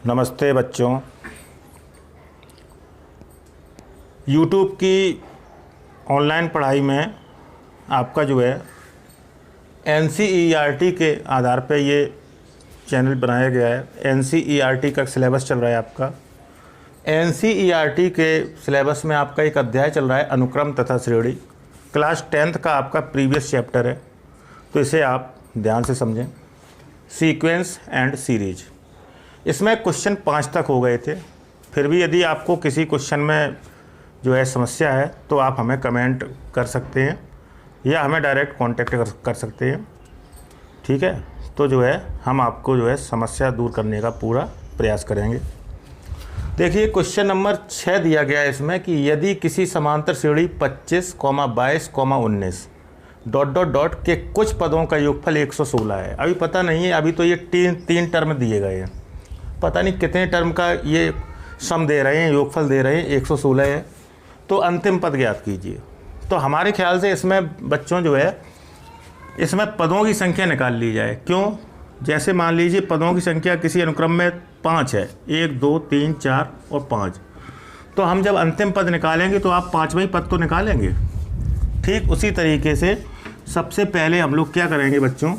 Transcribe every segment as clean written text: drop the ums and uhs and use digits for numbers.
नमस्ते बच्चों। YouTube की ऑनलाइन पढ़ाई में आपका जो है NCERT के आधार पर ये चैनल बनाया गया है। NCERT का सिलेबस चल रहा है आपका। NCERT के सिलेबस में आपका एक अध्याय चल रहा है अनुक्रम तथा श्रेणी। क्लास 10th का आपका प्रीवियस चैप्टर है, तो इसे आप ध्यान से समझें। सीक्वेंस एंड सीरीज, इसमें क्वेश्चन 5 तक हो गए थे। फिर भी यदि आपको किसी क्वेश्चन में जो है समस्या है तो आप हमें कमेंट कर सकते हैं या हमें डायरेक्ट कांटेक्ट कर सकते हैं, ठीक है। तो जो है हम आपको जो है समस्या दूर करने का पूरा प्रयास करेंगे। देखिए क्वेश्चन नंबर 6 दिया गया है इसमें कि यदि किसी समांतर श्रेणी 25, 22, 19 ... के कुछ पदों का योगफल 116 है। अभी पता नहीं है, अभी तो ये तीन टर्म दिए गए हैं, पता नहीं कितने टर्म का ये सम दे रहे हैं, योगफल दे रहे हैं। 116 है, तो अंतिम पद ज्ञात कीजिए। तो हमारे ख्याल से इसमें बच्चों जो है इसमें पदों की संख्या निकाल ली जाए। क्यों? जैसे मान लीजिए पदों की संख्या किसी अनुक्रम में 5 है, 1, 2, 3, 4 और 5, तो हम जब अंतिम पद निकालेंगे तो आप 5वां पद तो निकालेंगे। ठीक उसी तरीके से सबसे पहले हम लोग क्या करेंगे बच्चों,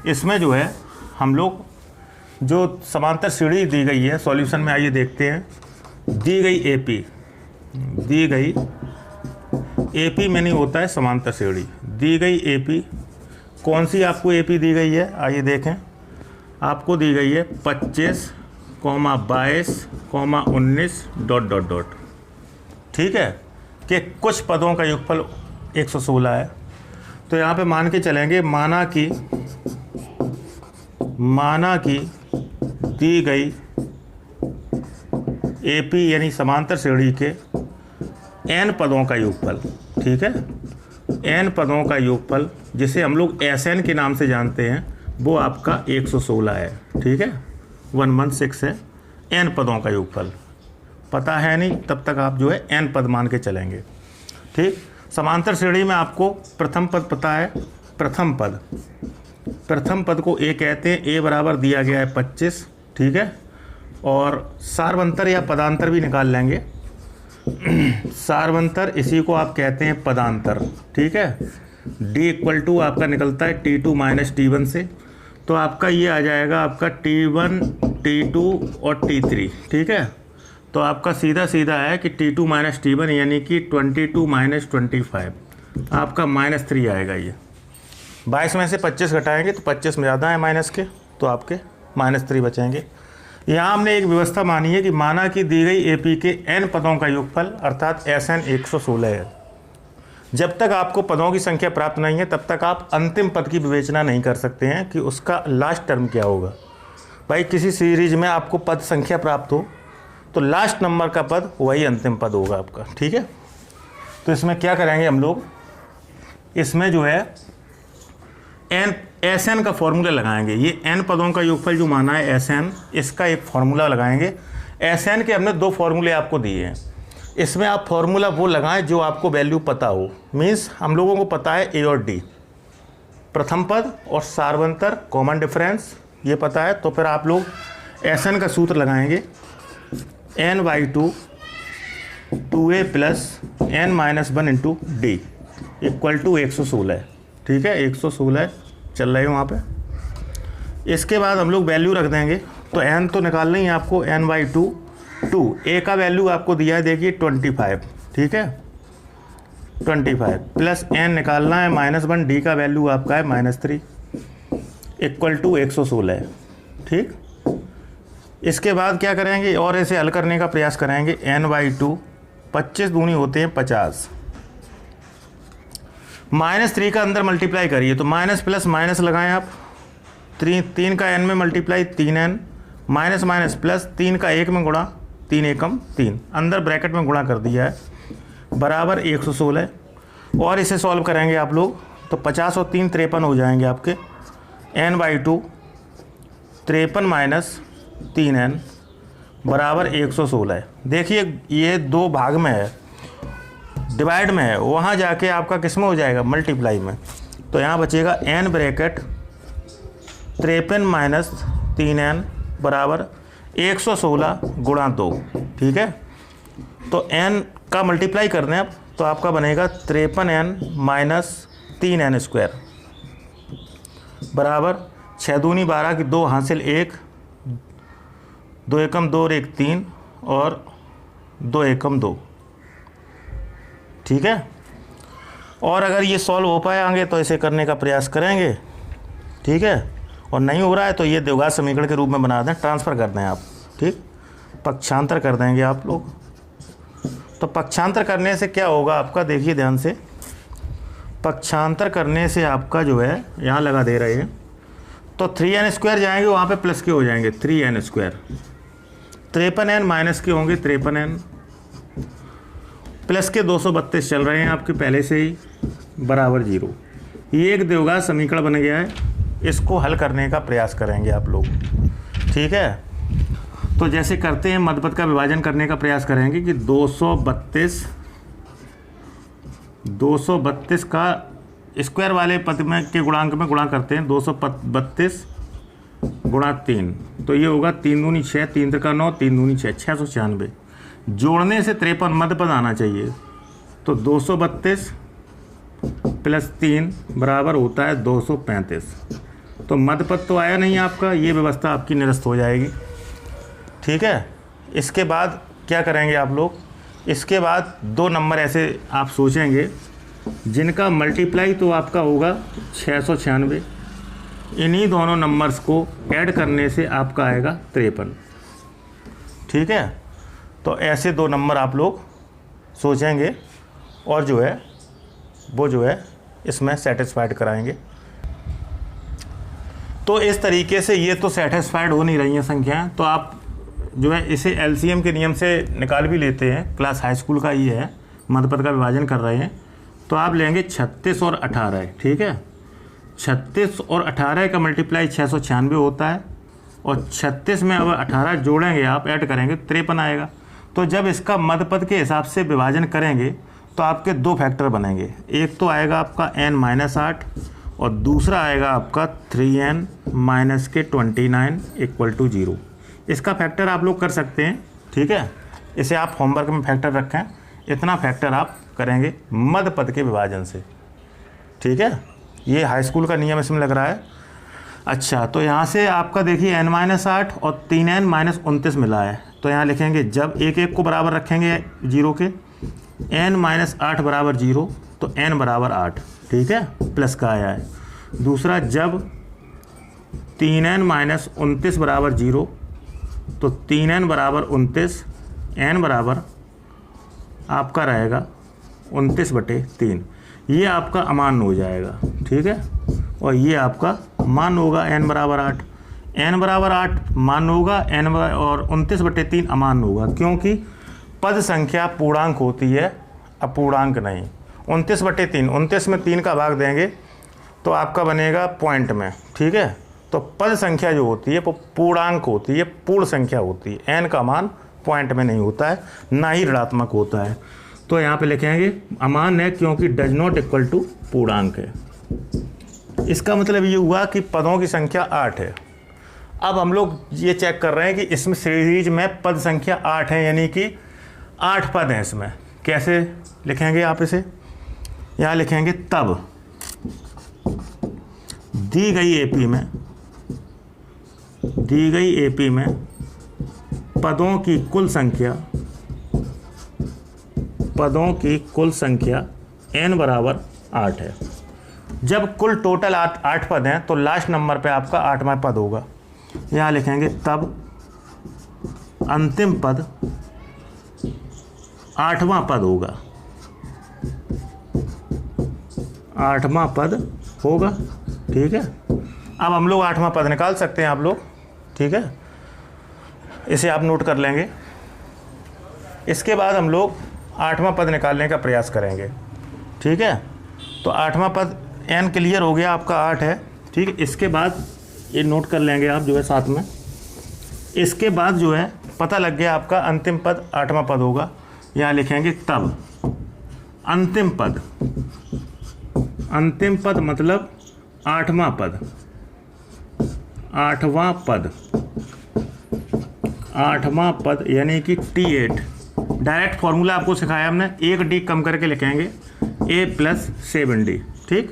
इसमें जो है हम लोग जो समांतर श्रेणी दी गई है सॉल्यूशन में आइए देखते हैं। दी गई AP में नहीं होता है समांतर श्रेणी। दी गई AP, कौन सी आपको AP दी गई है आइए देखें। आपको दी गई है 25, 22, 19 ... ठीक है, कि कुछ पदों का योगफल 116 है। तो यहाँ पे मान के चलेंगे, माना कि दी गई AP यानी समांतर श्रेणी के n पदों का योगफल, ठीक है, n पदों का योगफल जिसे हम लोग SN के नाम से जानते हैं, वो आपका 116 है। ठीक है, 116 है n पदों का योगफल। पता है नहीं तब तक आप जो है n पद मान के चलेंगे। ठीक, समांतर श्रेणी में आपको प्रथम पद पता है। प्रथम पद को A कहते हैं। A बराबर दिया गया है 25, ठीक है, और सार्वंतर या पदांतर भी निकाल लेंगे। सार्वंतर इसी को आप कहते हैं पदांतर, ठीक है। D = आपका निकलता है T2 - T1 से, तो आपका ये आ जाएगा आपका T1, T2 और T3, ठीक है। तो आपका सीधा है कि T2 - T1 यानी कि 22 - 25, आपका -3 आएगा। ये 22 में से 25 घटाएंगे तो 25 में ज़्यादा है माइनस के, तो आपके -3 बचेंगे। यहाँ हमने एक व्यवस्था मानी है कि माना कि दी गई AP के n पदों का योगफल अर्थात SN 116 है। जब तक आपको पदों की संख्या प्राप्त नहीं है तब तक आप अंतिम पद की विवेचना नहीं कर सकते हैं कि उसका लास्ट टर्म क्या होगा। भाई किसी सीरीज में आपको पद संख्या प्राप्त हो तो लास्ट नंबर का पद वही अंतिम पद होगा आपका, ठीक है। तो इसमें क्या करेंगे हम लोग, इसमें जो है SN का फॉर्मूला लगाएंगे। ये n पदों का योगफल जो माना है SN, इसका एक फार्मूला लगाएंगे। SN के हमने 2 फार्मूले आपको दिए हैं, इसमें आप फार्मूला वो लगाएं जो आपको वैल्यू पता हो। मीन्स हम लोगों को पता है A और D, प्रथम पद और सार्वंतर कॉमन डिफरेंस ये पता है। तो फिर आप लोग SN का सूत्र लगाएंगे, n/2 2a + n - 1 × D = 116, ठीक है। 116 चल रहे हो वहाँ पे। इसके बाद हम लोग वैल्यू रख देंगे। तो n तो निकालना ही है आपको, n/2 2 a का वैल्यू आपको दिया है देखिए 25, ठीक है, 25 प्लस n निकालना है -1, D का वैल्यू आपका है -3 = 116, ठीक। इसके बाद क्या करेंगे और इसे हल करने का प्रयास करेंगे। n/2 25 दूनी होते हैं 50, -3 का अंदर मल्टीप्लाई करिए तो माइनस प्लस माइनस लगाएं आप। 3 का n में मल्टीप्लाई 3n, माइनस प्लस 3 का 1 में गुणा, 3 एकम 3, अंदर ब्रैकेट में गुणा कर दिया है, बराबर 116। और इसे सॉल्व करेंगे आप लोग तो 50 और 3 53 हो जाएंगे आपके। n/2 53 - 3n बराबर 116। देखिए ये 2 भाग में है, डिवाइड में है, वहाँ जाके आपका किस में हो जाएगा, मल्टीप्लाई में। तो यहाँ बचेगा n ब्रैकेट 53 - 3n बराबर 116 गुणा 2, ठीक है। तो n का मल्टीप्लाई करने अब तो आपका बनेगा 53n माइनस 3n स्क्वायर बराबर 6 दूनी 12 की 2 हासिल 1, 2 एकम 2 और 1 3 और 2 एकम 2, ठीक है। और अगर ये सॉल्व हो पाएंगे तो इसे करने का प्रयास करेंगे, ठीक है। और नहीं हो रहा है तो ये द्विघात समीकरण के रूप में बना दें, ट्रांसफ़र कर दें आप, ठीक, पक्षांतर कर देंगे आप लोग। तो पक्षांतर करने से क्या होगा आपका, देखिए ध्यान से, पक्षांतर करने से आपका जो है यहाँ लगा दे रहे हैं तो 3n स्क्वायर जाएंगे वहाँ पे प्लस के हो जाएंगे 3n स्क्वायर, 53n माइनस के होंगे 53n, प्लस के 232 चल रहे हैं आपके पहले से ही बराबर 0। ये एक द्विघात समीकरण बन गया है, इसको हल करने का प्रयास करेंगे आप लोग, ठीक है। तो जैसे करते हैं मध्यपद का विभाजन करने का प्रयास करेंगे कि 232 का स्क्वायर वाले पद में के गुणांक में गुणा करते हैं, 232 गुणा 3, तो ये होगा 3 दूनी 6, 3 त्रिका 9, 3 दूनी 6, 696। जोड़ने से 53 मध्यपद आना चाहिए, तो 232 प्लस 3 बराबर होता है 235। तो मध्यपद तो आया नहीं आपका, ये व्यवस्था आपकी निरस्त हो जाएगी, ठीक है। इसके बाद क्या करेंगे आप लोग, इसके बाद 2 नंबर ऐसे आप सोचेंगे जिनका मल्टीप्लाई तो आपका होगा 696, इन्हीं दोनों नंबर्स को ऐड करने से आपका आएगा 53, ठीक है। तो ऐसे 2 नंबर आप लोग सोचेंगे और जो है वो जो है इसमें सेटिस्फाइड कराएंगे। तो इस तरीके से ये तो सेटिस्फाइड हो नहीं रही हैं संख्याएं, तो आप जो है इसे एलसीएम के नियम से निकाल भी लेते हैं, क्लास हाई स्कूल का ये है, मध्यपद का विभाजन कर रहे हैं। तो आप लेंगे 36 और 18, ठीक है। 36 और 18 का मल्टीप्लाई 696 होता है, और 36 में अब 18 जोड़ेंगे आप, ऐड करेंगे 53 आएगा। तो जब इसका मध्यपद के हिसाब से विभाजन करेंगे तो आपके 2 फैक्टर बनेंगे, एक तो आएगा आपका n-8 और दूसरा आएगा आपका 3n माइनस के 29 इक्वल टू 0। इसका फैक्टर आप लोग कर सकते हैं, ठीक है। इसे आप होमवर्क में फैक्टर रखें, इतना फैक्टर आप करेंगे मध्यपद के विभाजन से, ठीक है। ये हाई स्कूल का नियम इसमें लग रहा है। अच्छा, तो यहाँ से आपका देखिए n-8 और 3n माइनस 29 मिला है, तो यहाँ लिखेंगे जब एक एक को बराबर रखेंगे 0 के, n-8 बराबर 0 तो n बराबर 8, ठीक है, प्लस का आया है। दूसरा जब 3n माइनस 29 बराबर 0 तो 3n बराबर 29, n बराबर आपका रहेगा 29/3, ये आपका अमान्य हो जाएगा, ठीक है। और ये आपका मान होगा n बराबर 8, n बराबर 8 मान होगा, n और 29/3 अमान्य होगा, क्योंकि पद संख्या पूर्णांक होती है, अपूर्णांक नहीं। 29/3, 29 में 3 का भाग देंगे तो आपका बनेगा पॉइंट में, ठीक है। तो पद संख्या जो होती है वो पूर्णांक होती है, पूर्ण संख्या होती है, n का मान पॉइंट में नहीं होता है, ना ही ऋणात्मक होता है। तो यहाँ पे लिखेंगे अमान्य है क्योंकि डज नॉट इक्वल टू पूर्णांक है। इसका मतलब ये हुआ कि पदों की संख्या 8 है। अब हम लोग ये चेक कर रहे हैं कि इसमें सीरीज में पद संख्या 8 है, यानी कि 8 पद हैं इसमें। कैसे लिखेंगे आप इसे, यहाँ लिखेंगे तब दी गई एपी में पदों की कुल संख्या n बराबर 8 है। जब कुल टोटल 8 पद हैं तो लास्ट नंबर पे आपका 8वां पद होगा। यहाँ लिखेंगे तब अंतिम पद 8वां पद होगा, 8वां पद होगा, ठीक है। अब हम लोग 8वां पद निकाल सकते हैं आप लोग, ठीक है। इसे आप नोट कर लेंगे। इसके बाद हम लोग 8वां पद निकालने का प्रयास करेंगे, ठीक है। तो 8वां पद n क्लियर हो गया आपका 8 है, ठीक है। इसके बाद ये नोट कर लेंगे आप जो है साथ में। इसके बाद जो है पता लग गया आपका अंतिम पद 8वां पद होगा। यहाँ लिखेंगे तब अंतिम पद मतलब 8वां पद 8वां पद यानी कि T8, डायरेक्ट फॉर्मूला आपको सिखाया हमने, एक डी कम करके लिखेंगे a + 7d, ठीक।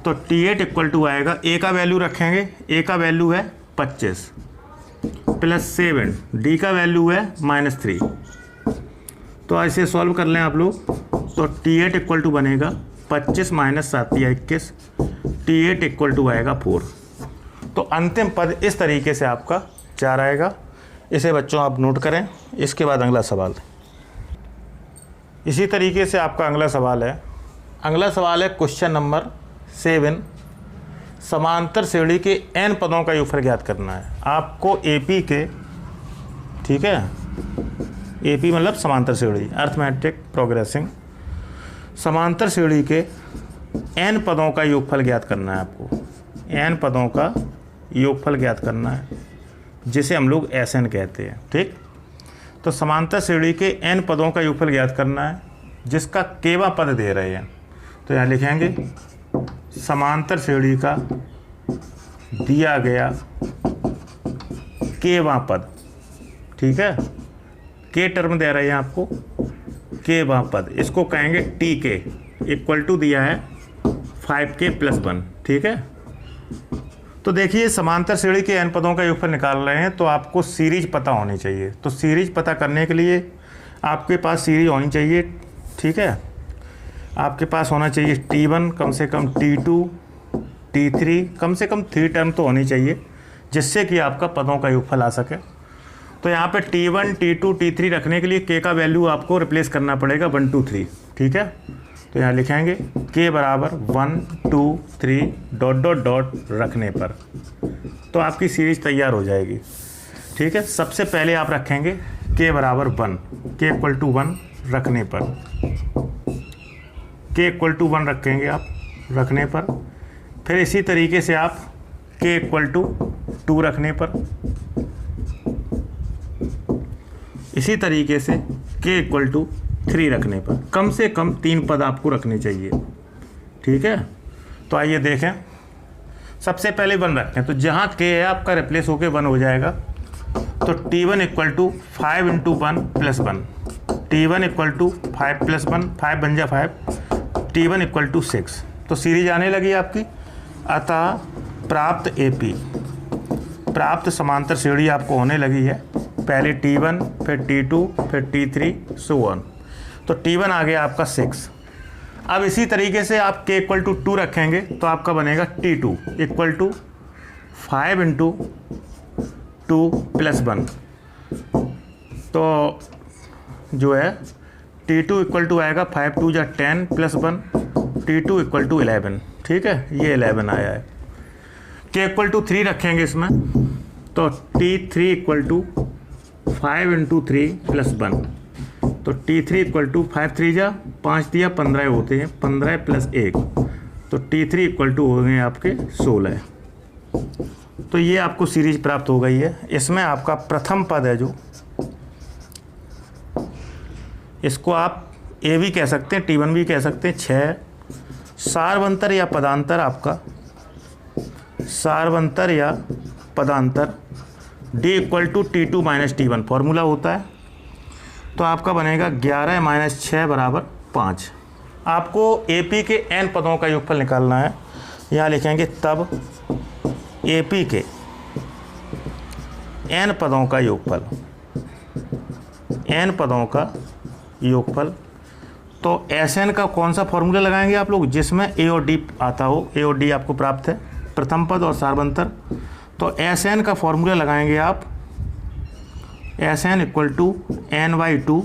तो T8 इक्वल टू आएगा, a का वैल्यू रखेंगे, a का वैल्यू है 25 + 7, d का वैल्यू है -3। तो ऐसे सॉल्व कर लें आप लोग, तो T8 इक्वल टू बनेगा 25 - 7 = 21, T8 इक्वल टू आएगा 4। तो अंतिम पद इस तरीके से आपका 4 आएगा। इसे बच्चों आप नोट करें। इसके बाद अगला सवाल, इसी तरीके से आपका अगला सवाल है। अगला सवाल है क्वेश्चन नंबर 7, समांतर श्रेणी के n पदों का योगफल ज्ञात करना है आपको। AP के, ठीक है, AP मतलब समांतर श्रेणी, अर्थमेटिक प्रोग्रेसिंग, समांतर श्रेणी के n पदों का योगफल ज्ञात करना है आपको। n पदों का योगफल ज्ञात करना है, जिसे हम लोग SN कहते हैं, ठीक। तो समांतर श्रेणी के n पदों का योगफल ज्ञात करना है, जिसका केवा पद दे रहे हैं। तो यहाँ लिखेंगे समांतर श्रेणी का दिया गया केवा पद, ठीक है, के टर्म दे रहे हैं आपको, केवा पद, इसको कहेंगे TK इक्वल टू दिया है 5K + 1, ठीक है। तो देखिए समांतर श्रेणी के n पदों का योगफल निकाल रहे हैं, तो आपको सीरीज पता होनी चाहिए। तो सीरीज पता करने के लिए आपके पास सीरीज होनी चाहिए, ठीक है। आपके पास होना चाहिए T1 कम से कम, T2, T3 कम से कम 3 टर्म तो होनी चाहिए, जिससे कि आपका पदों का योगफल आ सके। तो यहाँ पे T1, T2, T3 रखने के लिए k का वैल्यू आपको रिप्लेस करना पड़ेगा 1, 2, 3, ठीक है। तो यहाँ लिखेंगे k बराबर 1, 2, 3 ... रखने पर, तो आपकी सीरीज तैयार हो जाएगी, ठीक है। सबसे पहले आप रखेंगे k बराबर 1, k इक्वल टू 1 रखने पर, k इक्वल टू 1 रखेंगे आप रखने पर। फिर इसी तरीके से आप k इक्वल टू 2 रखने पर, इसी तरीके से k इक्वल टू 3 रखने पर, कम से कम 3 पद आपको रखने चाहिए, ठीक है। तो आइए देखें, सबसे पहले 1 रखें, तो जहाँ k है आपका रिप्लेस होके 1 हो जाएगा। तो T1 equal to 5 × 1 + 1, T1 equal to 5 + 1, 5 बन जा 5, T1 इक्वल टू 6। तो सीरीज आने लगी आपकी। अतः प्राप्त AP, प्राप्त समांतर श्रेणी आपको होने लगी है, पहले T1, फिर T2, फिर T3 सो ऑन। तो T1 आ गया आपका 6। अब इसी तरीके से आप k इक्वल टू 2 रखेंगे, तो आपका बनेगा T2 इक्वल टू 5 × 2 + 1। तो जो है T2 इक्वल टू आएगा 5 × 2 = 10 + 1, T2 इक्वल टू 11, ठीक है, ये 11 आया है। k इक्वल टू 3 रखेंगे इसमें, तो T3 इक्वल टू 5 × 3 + 1, तो T3 इक्वल टू 5 × 3 = 5 दिया 15 होते हैं, 15 + 1, तो T3 इक्वल टू हो गए आपके 16। तो ये आपको सीरीज प्राप्त हो गई है। इसमें आपका प्रथम पद है, जो इसको आप A भी कह सकते हैं, T1 भी कह सकते हैं, 6। सार्वंतर या पदांतर, आपका सार्वंतर या पदांतर D equal to T2 - T1 formula होता है। तो आपका बनेगा 11 - 6 = 5। आपको AP के n पदों का योगफल निकालना है। यहाँ लिखेंगे तब AP के n पदों का योगफल, n पदों का योगफल। तो SN का कौन सा फॉर्मूला लगाएंगे आप लोग, जिसमें A और D आता हो। A और D आपको प्राप्त है, प्रथम पद और सार्वंतर। तो SN का फॉर्मूला लगाएंगे आप, SN equal to n/2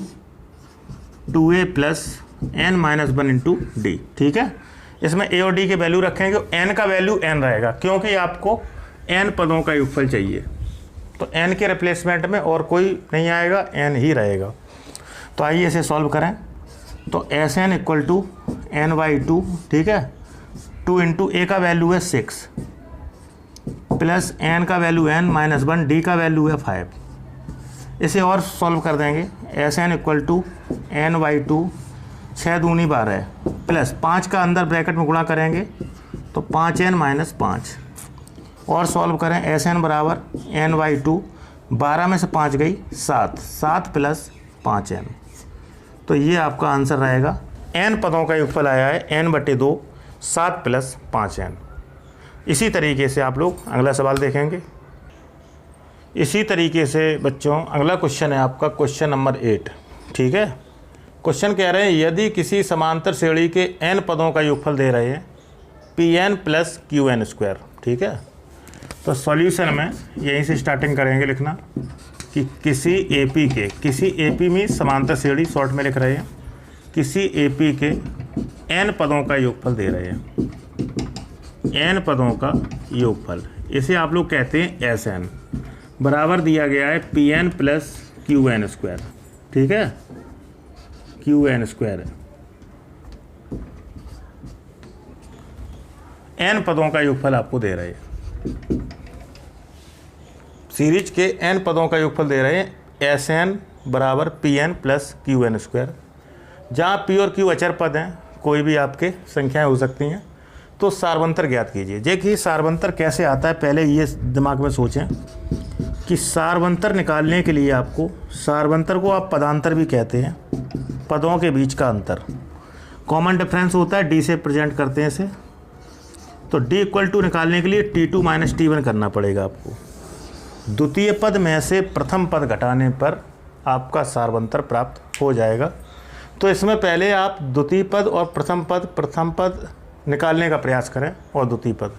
2a + n - 1 × D, ठीक है। इसमें A और D के वैल्यू रखेंगे, n का वैल्यू n रहेगा, क्योंकि आपको n पदों का योगफल चाहिए। तो n के रिप्लेसमेंट में और कोई नहीं आएगा, n ही रहेगा। तो आइए इसे सॉल्व करें। तो SN इक्वल टू n/2, ठीक है, 2 × A का वैल्यू है 6 प्लस n का वैल्यू n - 1, D का वैल्यू है 5। इसे और सॉल्व कर देंगे। SN इक्वल टू n/2, 6 दूनी 12 प्लस 5 का अंदर ब्रैकेट में गुणा करेंगे, तो 5n - 5। और सॉल्व करें, SN बराबर n/2, 12 में से 5 गई 7, 7 प्लस 5n। तो ये आपका आंसर रहेगा। n पदों का योगफल आया है n/2, 7 प्लस 5n। इसी तरीके से आप लोग अगला सवाल देखेंगे। इसी तरीके से बच्चों अगला क्वेश्चन है आपका क्वेश्चन नंबर 8। ठीक है, क्वेश्चन कह रहे हैं यदि किसी समांतर श्रेणी के n पदों का योगफल दे रहे हैं Pn प्लस Qn²। ठीक है, तो सॉल्यूशन में यहीं से स्टार्टिंग करेंगे लिखना कि किसी AP में समांतर श्रेणी शॉर्ट में लिख रहे हैं, किसी AP के n पदों का योगफल दे रहे हैं, n पदों का योगफल, इसे आप लोग कहते हैं Sn, बराबर दिया गया है Pn प्लस Qn²। ठीक है, Qn², n पदों का योगफल आपको दे रहे हैं, सीरीज के n पदों का योगफल दे रहे हैं Sn बराबर Pn प्लस Qn²। जहाँ P और Q अचर पद हैं, कोई भी आपके संख्याएं हो सकती हैं, तो सार्वंतर ज्ञात कीजिए। देखिए सार्वंतर कैसे आता है, पहले ये दिमाग में सोचें कि सार्वंतर निकालने के लिए आपको, सार्वंतर को आप पदांतर भी कहते हैं, पदों के बीच का अंतर, कॉमन डिफरेंस होता है, d से प्रेजेंट करते हैं इसे। तो d इक्वल टू निकालने के लिए t2 माइनस t1 करना पड़ेगा आपको। द्वितीय पद में से प्रथम पद घटाने पर आपका सार्वंतर प्राप्त हो जाएगा। तो इसमें पहले आप द्वितीय पद और प्रथम पद निकालने का प्रयास करें और द्वितीय पद।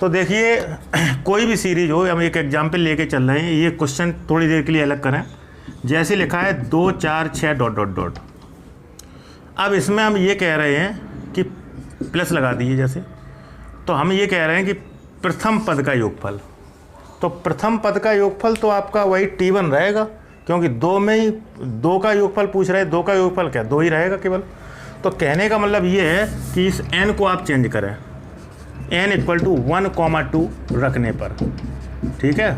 तो देखिए कोई भी सीरीज हो, हम एक एग्जाम्पल लेके चल रहे हैं, ये क्वेश्चन थोड़ी देर के लिए अलग करें। जैसे लिखा है 2 4 6 ... अब इसमें हम ये कह रहे हैं कि प्लस लगा दीजिए जैसे, तो हम ये कह रहे हैं कि प्रथम पद का योगफल। तो प्रथम पद का योगफल तो आपका वही T1 रहेगा, क्योंकि 2 में ही 2 का योगफल पूछ रहे हैं, 2 का योगफल क्या 2 ही रहेगा केवल। तो कहने का मतलब ये है कि इस n को आप चेंज करें, n इक्वल टू 1,2 रखने पर। ठीक है,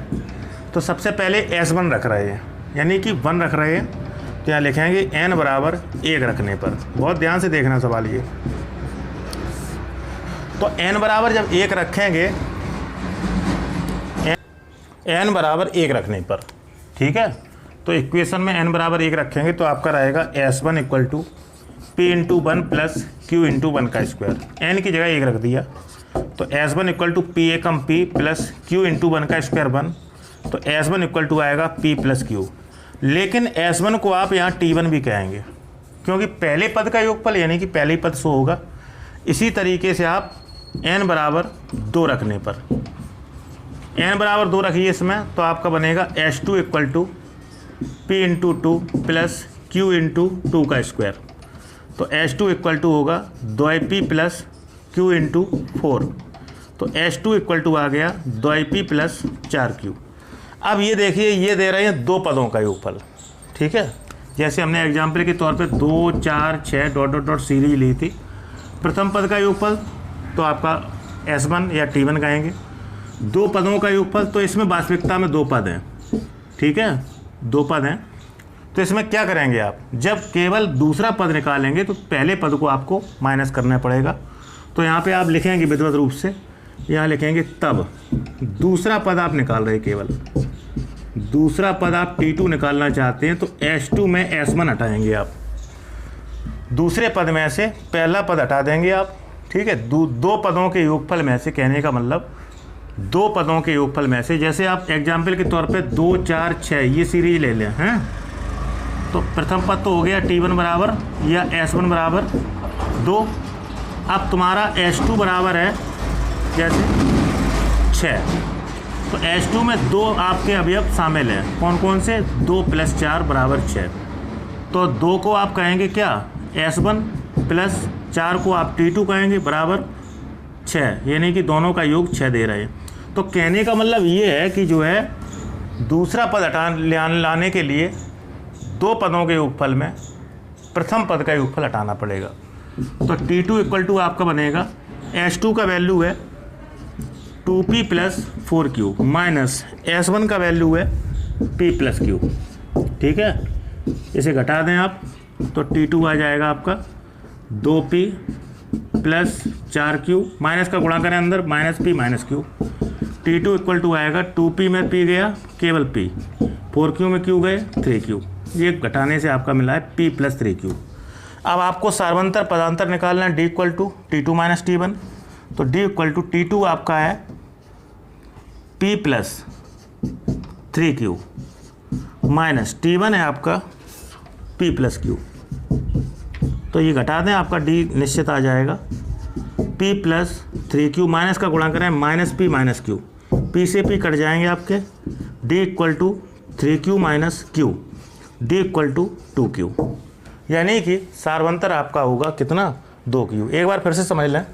तो सबसे पहले S1 रख रहे हैं, यानी कि 1 रख रहे हैं, तो यहाँ लिखेंगे n बराबर 1 रखने पर। बहुत ध्यान से देखना सवाल ये। तो n बराबर जब 1 रखेंगे, n बराबर 1 रखने पर, ठीक है, तो इक्वेशन में n बराबर 1 रखेंगे तो आपका रहेगा S1 equal to P into 1 plus Q into 1 का स्क्वायर। n की जगह 1 रख दिया, तो S1 equal to P Ekam P plus Q into 1 का स्क्वायर 1, तो S1 इक्वल टू आएगा P प्लस Q। लेकिन S1 को आप यहाँ T1 भी कहेंगे, क्योंकि पहले पद का योगफल यानी कि पहले ही पद शो होगा। इसी तरीके से आप n बराबर 2 रखने पर, n बराबर 2 रखिए इसमें, तो आपका बनेगा S2 equal to P into 2 plus Q into 2 का स्क्वायर। तो S2 इक्वल टू होगा 2p प्लस Q इंटू 4, तो S2 इक्वल टू आ गया 2p प्लस 4q। अब ये देखिए, ये दे रहे हैं 2 पदों का योगफल। ठीक है, जैसे हमने एग्जाम्पल के तौर पे 2 4 6 ... सीरीज ली थी। प्रथम पद का योगफल तो आपका S1 या T1 कहेंगे। 2 पदों का योगफल, तो इसमें वास्तविकता में 2 पद हैं। ठीक है, 2 पद हैं, तो इसमें क्या करेंगे आप, जब केवल दूसरा पद निकालेंगे तो पहले पद को आपको माइनस करना पड़ेगा। तो यहाँ पे आप लिखेंगे विधिवत रूप से, यहाँ लिखेंगे तब दूसरा पद आप निकाल रहे हैं, केवल दूसरा पद आप T2 निकालना चाहते हैं, तो S2 में S1 हटाएंगे आप, दूसरे पद में से पहला पद हटा देंगे आप। ठीक है, 2 पदों के योगफल में से, कहने का मतलब 2 पदों के योगफल में से, जैसे आप एग्जाम्पल के तौर पे 2 4 6 ये सीरीज ले लें हैं, तो प्रथम पद तो हो गया T1 बराबर या S1 बराबर 2। अब तुम्हारा S2 बराबर है जैसे 6, तो S2 में 2 आपके अवयव शामिल हैं, कौन कौन से, 2 प्लस 4 बराबर 6। तो 2 को आप कहेंगे क्या, S1 प्लस 4 को आप T2 कहेंगे बराबर 6, यानी कि दोनों का योग 6 दे रहे हैं। तो कहने का मतलब ये है कि जो है दूसरा पद लाने के लिए 2 पदों के योगफल में प्रथम पद का योगफल हटाना पड़ेगा। तो T2 इक्वल टू आपका बनेगा, S2 का वैल्यू है 2p plus 4q minus S1 का वैल्यू है p प्लस q। ठीक है, इसे घटा दें आप, तो T2 आ जाएगा आपका 2p प्लस 4q, माइनस का गुणा करें अंदर, minus p minus q, T2 equal to आएगा 2P में P गया केवल P, 4Q में Q गए 3Q, ये घटाने से आपका मिला है P प्लस 3Q। अब आपको सार्वंतर पदांतर निकालना है, D equal to T2 minus T1, तो D इक्वल टू T2 आपका है P plus 3Q minus T1 है आपका P प्लस Q, तो ये घटा दें, आपका D निश्चित आ जाएगा P प्लस 3Q, माइनस का गुणा करें minus P minus Q, P से P कट जाएंगे आपके, D equal to 3Q minus Q, D equal to 2Q, यानी कि सार्वंतर आपका होगा कितना 2Q। एक बार फिर से समझ लें,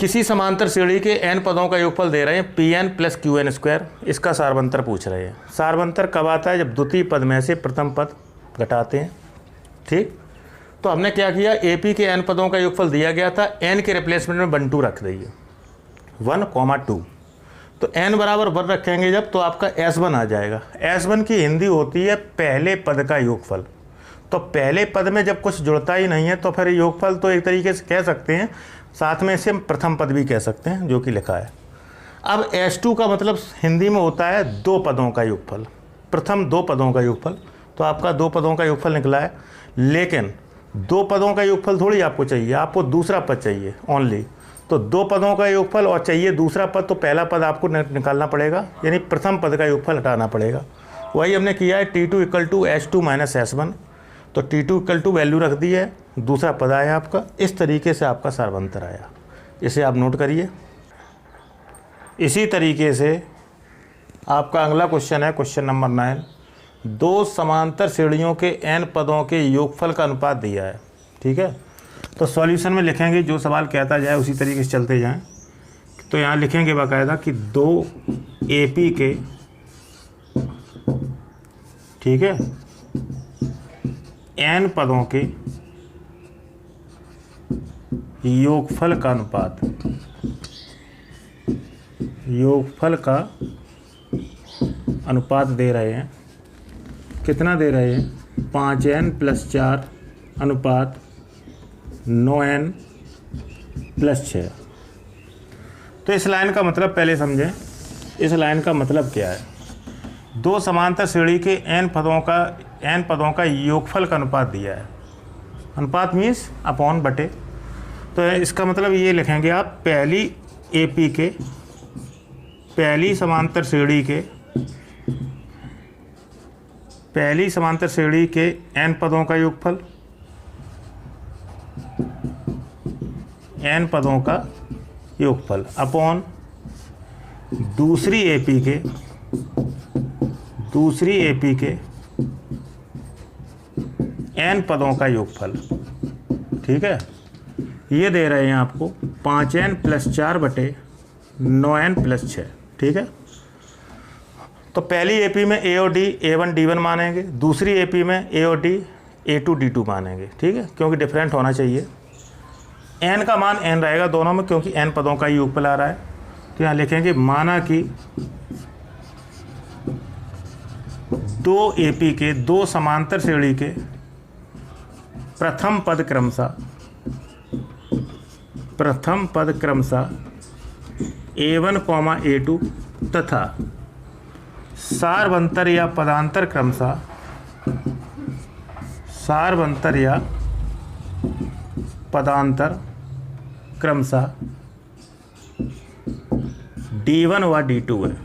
किसी समांतर श्रेणी के n पदों का योगफल दे रहे हैं Pn प्लस Qn स्क्वायर, इसका सार्वंतर पूछ रहे हैं। सार्वंतर कब आता है? जब द्वितीय पद में से प्रथम पद घटाते हैं। ठीक, तो हमने क्या किया, AP के n पदों का योगफल दिया गया था, n के रिप्लेसमेंट में 1 2 रख दीजिए, 1, 2, तो n बराबर 1 रखेंगे जब, तो आपका S1 आ जाएगा। S1 की हिंदी होती है पहले पद का योगफल, तो पहले पद में जब कुछ जुड़ता ही नहीं है तो फिर योगफल तो एक तरीके से कह सकते हैं, साथ में इसे प्रथम पद भी कह सकते हैं, जो कि लिखा है। अब S2 का मतलब हिंदी में होता है 2 पदों का योगफल, प्रथम 2 पदों का योगफल, तो आपका 2 पदों का योगफल निकला है। लेकिन 2 पदों का योगफल थोड़ी आपको चाहिए, आपको दूसरा पद चाहिए ओनली, तो 2 पदों का योगफल और चाहिए दूसरा पद, तो पहला पद आपको निकालना पड़ेगा, यानी प्रथम पद का योगफल हटाना पड़ेगा। वही हमने किया है, T2 equal to S2 minus S1, तो T2 इक्वल टू वैल्यू रख दी है, दूसरा पद आया आपका, इस तरीके से आपका सार्वंतर आया, इसे आप नोट करिए। इसी तरीके से आपका अगला क्वेश्चन है क्वेश्चन नंबर 9, 2 समांतर श्रेणियों के n पदों के योगफल का अनुपात दिया है। ठीक है, तो सॉल्यूशन में लिखेंगे, जो सवाल कहता जाए उसी तरीके से चलते जाएं। तो यहाँ लिखेंगे बाकायदा कि 2 AP के, ठीक है, n पदों के योगफल का अनुपात, योगफल का अनुपात दे रहे हैं, कितना दे रहे हैं, 5n प्लस 4 अनुपात 9n प्लस 6। तो इस लाइन का मतलब पहले समझें, इस लाइन का मतलब क्या है। 2 समांतर श्रेणी के n पदों का योगफल का अनुपात दिया है, अनुपात मीन्स अपॉन बटे, तो इसका मतलब ये लिखेंगे आप, पहली समांतर श्रेणी के n पदों का योगफल, n पदों का योगफल अपॉन दूसरी AP के n पदों का योगफल। ठीक है, ये दे रहे हैं आपको 5n प्लस 4 बटे 9n प्लस 6। ठीक है, तो पहली AP में A और D A1 D1 मानेंगे, दूसरी AP में A और D A2 D2 मानेंगे। ठीक है, क्योंकि डिफरेंट होना चाहिए, n का मान n रहेगा दोनों में, क्योंकि n पदों का योगफल आ रहा है। तो यहाँ लिखेंगे, माना कि 2 AP के 2 समांतर श्रेणी के प्रथम पद क्रमशः A1, A2 तथा सार्वंतर या पदांतर क्रमशः D1 व D2 है,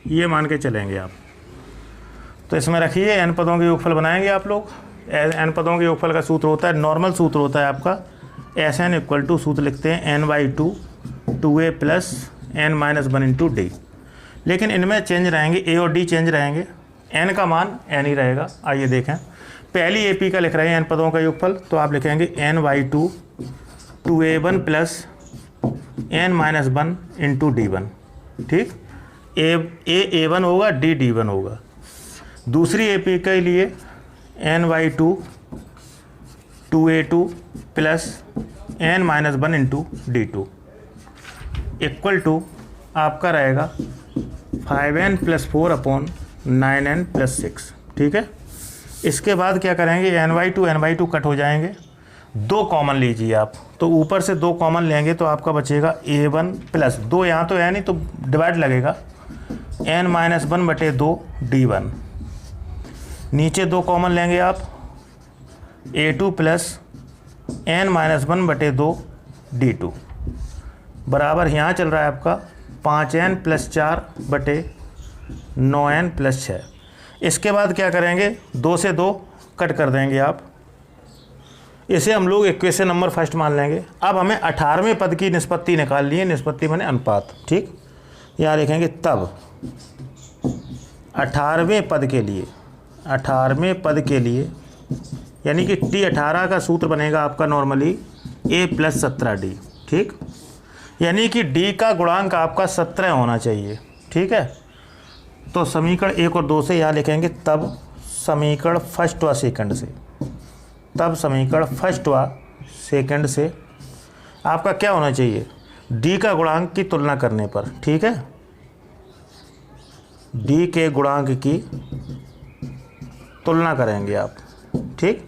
ये मान के चलेंगे आप। तो इसमें रखिए, n पदों के योगफल बनाएंगे आप लोग। n पदों के योगफल का सूत्र होता है, नॉर्मल सूत्र होता है आपका Sn इक्वल टू, सूत्र लिखते हैं n/2 2a plus n minus 1 into D. लेकिन इनमें चेंज रहेंगे, a और d चेंज रहेंगे, n का मान n ही रहेगा। आइए देखें, पहली AP का लिख रहे हैं n पदों का योगफल, तो आप लिखेंगे n/2 2a1 plus n minus 1 into d1। ठीक, A1 होगा, D D1 होगा। दूसरी AP के लिए n/2 2a2 plus n minus 1 into D2 equal to आपका रहेगा 5n plus 4 upon 9n plus 6। ठीक है, इसके बाद क्या करेंगे, n/2 कट हो जाएंगे, 2 कॉमन लीजिए आप, तो ऊपर से 2 कॉमन लेंगे तो आपका बचेगा a1 प्लस 2, यहाँ तो है नहीं तो डिवाइड लगेगा, n-1/2 d1। नीचे 2 कॉमन लेंगे आप, a2 प्लस n-1/2 d2 बराबर यहाँ चल रहा है आपका 5n + 4/9n + 6। इसके बाद क्या करेंगे, 2 से 2 कट कर देंगे आप, इसे हम लोग इक्वेशन नंबर फर्स्ट मान लेंगे। अब हमें 18वें पद की निष्पत्ति निकालनी है, निष्पत्ति माने अनुपात, ठीक। यहाँ लिखेंगे तब 18वें पद के लिए, 18वें पद के लिए यानी कि T18 का सूत्र बनेगा आपका नॉर्मली a + 17d, ठीक। यानी कि d का गुणांक आपका 17 होना चाहिए, ठीक है। तो समीकरण 1 और 2 से यहाँ लिखेंगे तब समीकरण फर्स्ट व सेकंड से, तब समीकरण फर्स्ट व सेकंड से आपका क्या होना चाहिए, d का गुणांक की तुलना करने पर, ठीक है। d के गुणांक की तुलना करेंगे आप, ठीक।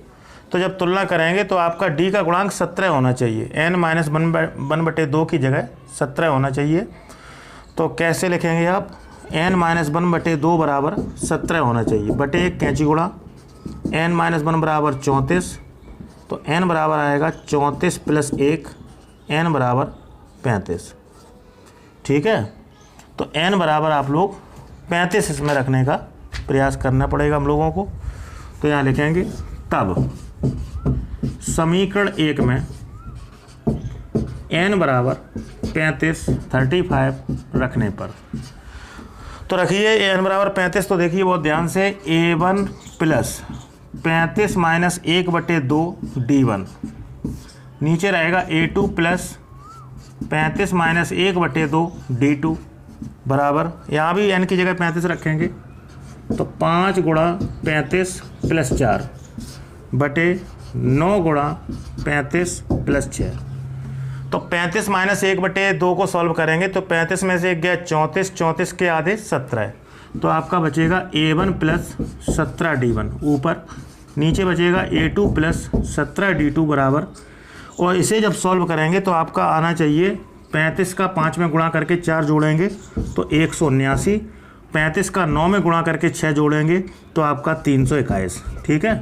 तो जब तुलना करेंगे तो आपका d का गुणांक 17 होना चाहिए, n-1/2 की जगह 17 होना चाहिए। तो कैसे लिखेंगे आप, n-1/2 बराबर 17 होना चाहिए, बटे 1 कैंची गुणा n-1 बराबर 34, तो n बराबर आएगा 34 + 1, n बराबर 35, ठीक है। तो n बराबर आप लोग 35 इसमें रखने का प्रयास करना पड़ेगा हम लोगों को। तो यहाँ लिखेंगे तब समीकरण 1 में n बराबर 35 रखने पर, तो रखिए n बराबर 35, तो देखिए बहुत ध्यान से a1 प्लस 35 माइनस 1/2 d1, नीचे रहेगा a2 प्लस 35 माइनस 1/2 d2 बराबर, यहाँ भी n की जगह 35 रखेंगे, तो 5 गुणा 35 + 4 बटे 9 गुणा 35 + 6। तो 35 माइनस 1/2 को सॉल्व करेंगे तो 35 में से 1 गया 34, 34 के आधे 17, तो आपका बचेगा a1 प्लस 17 d1 ऊपर, नीचे बचेगा a2 प्लस 17 d2 बराबर। और इसे जब सॉल्व करेंगे तो आपका आना चाहिए 35 का 5 में गुणा करके 4 जोड़ेंगे तो 179, 35 का 9 में गुणा करके 6 जोड़ेंगे तो आपका 321, ठीक है।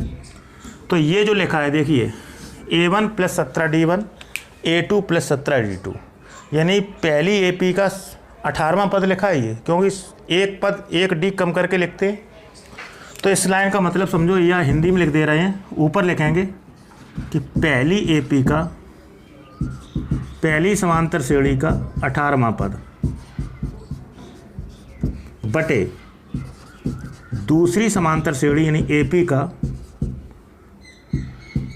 तो ये जो लिखा है देखिए a1 plus 17 d1, a2 plus 17 d2, यानी पहली AP का 18वां पद लिखा है ये, क्योंकि एक पद एक d कम करके लिखते हैं। तो इस लाइन का मतलब समझो, या हिंदी में लिख दे रहे हैं, ऊपर लिखेंगे कि पहली AP का पहली समांतर श्रेणी का 18वां पद बटे दूसरी समांतर श्रेणी यानी AP का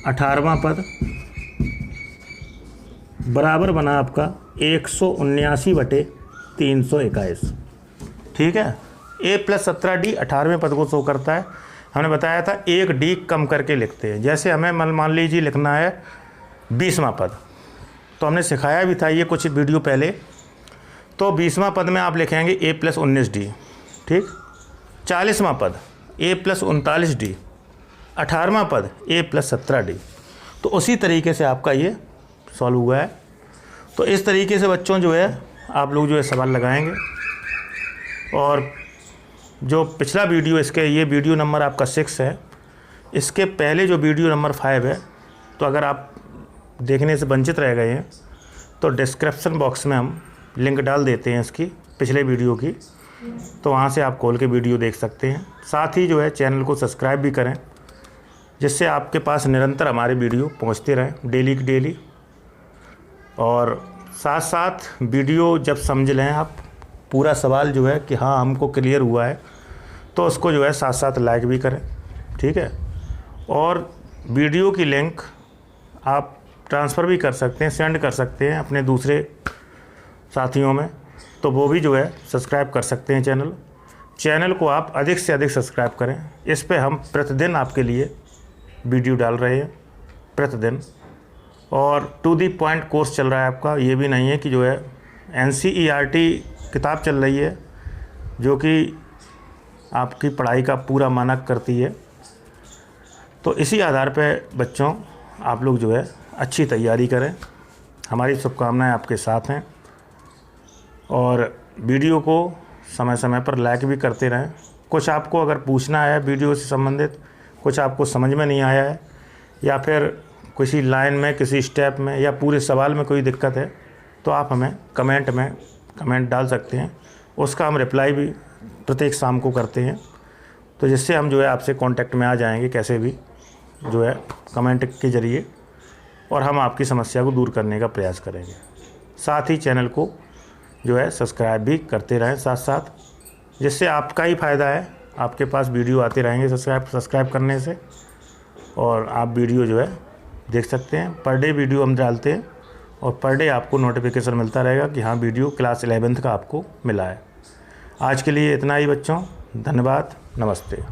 18वां पद बराबर बना आपका 179/321, ठीक है। a + 17d 18वें पद को शो करता है। हमने बताया था एक d कम करके लिखते हैं, जैसे हमें मान लीजिए लिखना है 20वां पद, तो हमने सिखाया भी था ये कुछ वीडियो पहले। तो 20वां पद में आप लिखेंगे a + 19d, ठीक। 40वां पद a + 39d, 18वां पद a + 17d। तो उसी तरीके से आपका ये सॉल्व हुआ है। तो इस तरीके से बच्चों जो है आप लोग जो है सवाल लगाएंगे। और जो पिछला वीडियो, इसके ये वीडियो नंबर आपका 6 है, इसके पहले जो वीडियो नंबर 5 है, तो अगर आप देखने से वंचित रह गए हैं तो डिस्क्रिप्शन बॉक्स में हम लिंक डाल देते हैं इसकी पिछले वीडियो की, तो वहाँ से आप खोल के वीडियो देख सकते हैं। साथ ही जो है चैनल को सब्सक्राइब भी करें, जिससे आपके पास निरंतर हमारे वीडियो पहुँचते रहें डेली की डेली। और साथ साथ वीडियो जब समझ लें आप पूरा सवाल जो है कि हाँ हमको क्लियर हुआ है, तो उसको जो है साथ साथ लाइक भी करें, ठीक है। और वीडियो की लिंक आप ट्रांसफ़र भी कर सकते हैं, सेंड कर सकते हैं अपने दूसरे साथियों में, तो वो भी जो है सब्सक्राइब कर सकते हैं चैनल को आप अधिक से अधिक सब्सक्राइब करें। इस पे हम प्रतिदिन आपके लिए वीडियो डाल रहे हैं, प्रतिदिन। और टू दी पॉइंट कोर्स चल रहा है आपका, ये भी नहीं है कि जो है NCERT किताब चल रही है जो कि आपकी पढ़ाई का पूरा मानक करती है। तो इसी आधार पे बच्चों आप लोग जो है अच्छी तैयारी करें। हमारी शुभकामनाएं आपके साथ हैं और वीडियो को समय समय पर लाइक भी करते रहें। कुछ आपको अगर पूछना है वीडियो से संबंधित, कुछ आपको समझ में नहीं आया है या फिर किसी लाइन में, किसी स्टेप में या पूरे सवाल में कोई दिक्कत है, तो आप हमें कमेंट डाल सकते हैं। उसका हम रिप्लाई भी प्रत्येक शाम को करते हैं, तो जिससे हम जो है आपसे कांटेक्ट में आ जाएंगे कैसे भी जो है कमेंट के ज़रिए, और हम आपकी समस्या को दूर करने का प्रयास करेंगे। साथ ही चैनल को जो है सब्सक्राइब भी करते रहें साथ साथ, जिससे आपका ही फ़ायदा है। आपके पास वीडियो आते रहेंगे सब्सक्राइब करने से, और आप वीडियो जो है देख सकते हैं। पर डे वीडियो हम डालते हैं और पर डे आपको नोटिफिकेशन मिलता रहेगा कि हाँ वीडियो क्लास 11th का आपको मिला है। आज के लिए इतना ही बच्चों, धन्यवाद, नमस्ते।